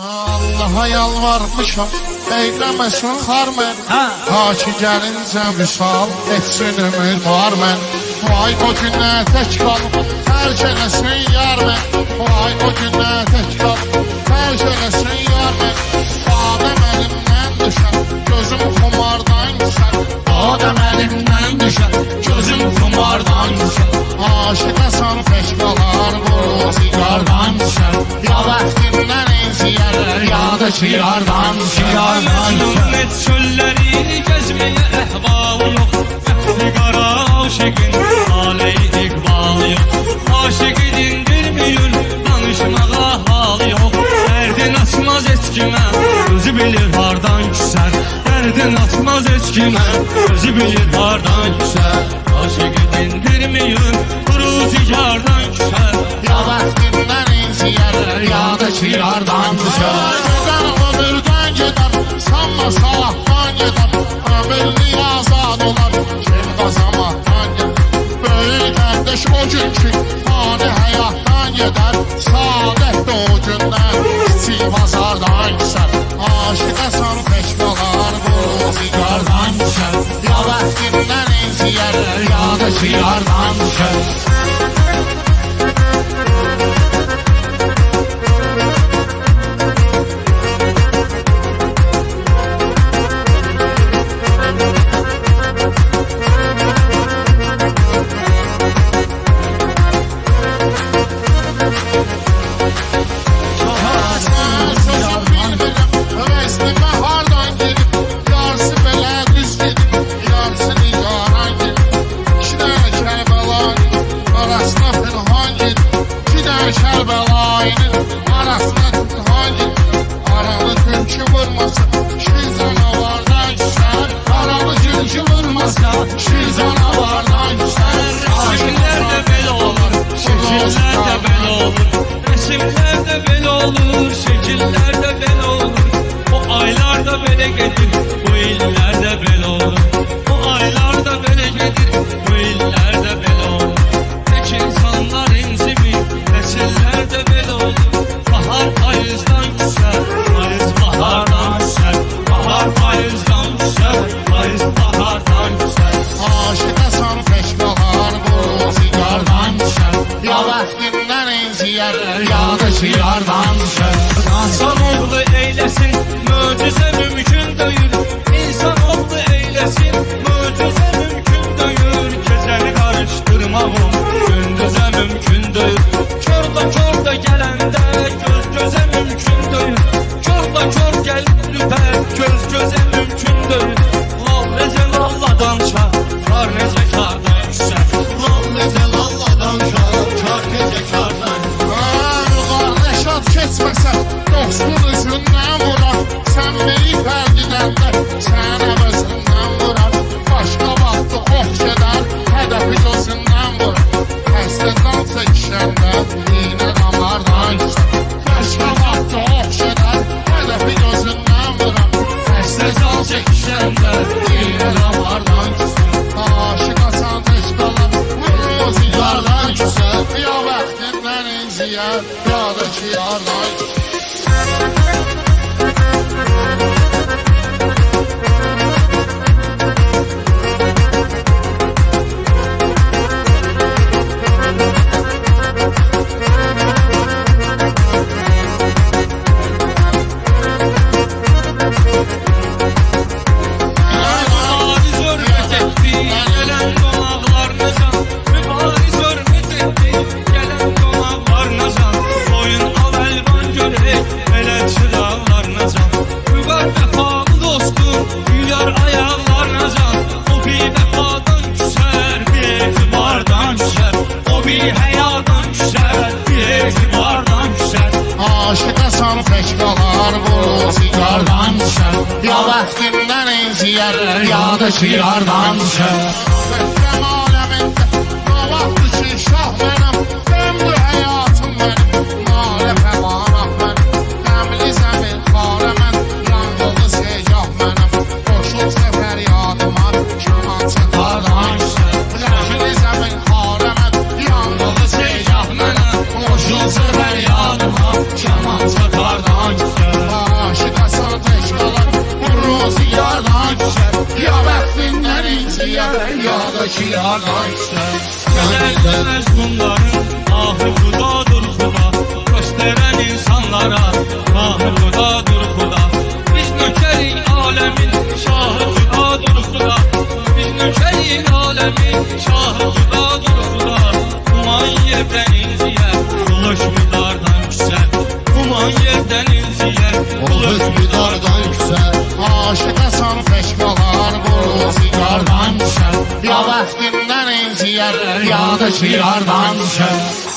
Allah'a yalvarmışam, eylemesin xarmən. Ta ki gəlincə vüsal etsin ümid var mən. Vay o günə tək qalıb, tərk eləsin yar mən. Vay o günə tək qalıb, tərk eləsin yar mən. Adəm əlimdən düşər, gözüm xumardan düşər. Adəm əlimdən düşər, gözüm xumardan düşər. Aşıqasan tək qalar, bu zigardan düşər. Ya bəxtimdən inciyər, ya da ki yardan düşər. Məcnun çölləri gəzməyə əhval yox. Bəxti qara aşıqın aləyi iqbal yox. Aşıq dindirmiyün, danışmağa hal yox. Dərdin açmaz etkimə, özü bilir hardan küsər. Dərdin açmaz etkimə, özü bilir hardan küsər. Aşıq dindirmiyün, quru zigardan küsər. Ya bəxtimdən inciyər, ya da ki yardan düşər. Ödən ömürdən gedər, sanma salahdan gedər. Ömürlü azad olar, kim qazamaqdan gedər. Böyük qardaş o gün ki, fani həyatdan gedər. Saadət də o gündən, kiçik bazardan küsər. Aşıqasan tək qalar, bu zigardan düşər. Ya bəxtimdən inciyər, ya da ki yardan düşər. İnsanoğlu eyləsin, möcüzə mümkün deyil. İnsanoğlu eyləsin, möcüzə mümkün deyil. Gecəni qarışdırmağım, gündüzə mümkün deyil. Körlə körlə gələndə, göz gözə mümkün deyil. Körlə kör gəlib ürpər, göz gözə mümkün deyil. Lal necə lalladan çar, kar necə kardan düşər. Lal necə lalladan çar, kar necə kardan düşər. Keçməsə, dostun üzündən vurar. Sən beni fərqidəndə, sən əvəzindən vurar. Başqa vaxtı ox gedər, hədəfi gözündən vurar. Həslədən çəkişəndə, iynə damardan düşər. Başqa vaxtı ox gedər, hədəfi gözündən vurar. Həslədən çəkişəndə, iynə damardan düşər. Aşıqasan tək qalar, bu zigardan küsər. Ya bəxtimdən inciyər, ya da ki yardan küsər. Aşıqasan tək qalar, bu zigardan düşər. Ya bəxtimdən inciyər, ya da ki yardan düşər. Bəxtəm aləmində, o vaxtı ki şah mənəm. Ömrü həyatım mənim, nalə fəvanah mənim. Qəmli zəmin xarə mən, yanqılı segah mənim. Qoşulsa fəryadıma, kamança qardan düşər. Qəmli zəmin xarə mən, yanqılı segah mənəm. Qoşulsa fəryadıma, kamança qardan düşər. da ki yardan düşer. Güzellemez bunların ahı xudadır xuda. Gösteren insanlara ahı xudadır xuda. Biz nökerik alemin şahı xudadır xuda. Biz nökerik alemin şahı xudadır xuda. Uman yerden inziyer, uluş midardan küser. Uman yerden inziyer, uluş midardan küser. Aşıqasan feşkalar bu sigardan düşer. Ya vaxtindən inciyər, ya da ki yardan düşər.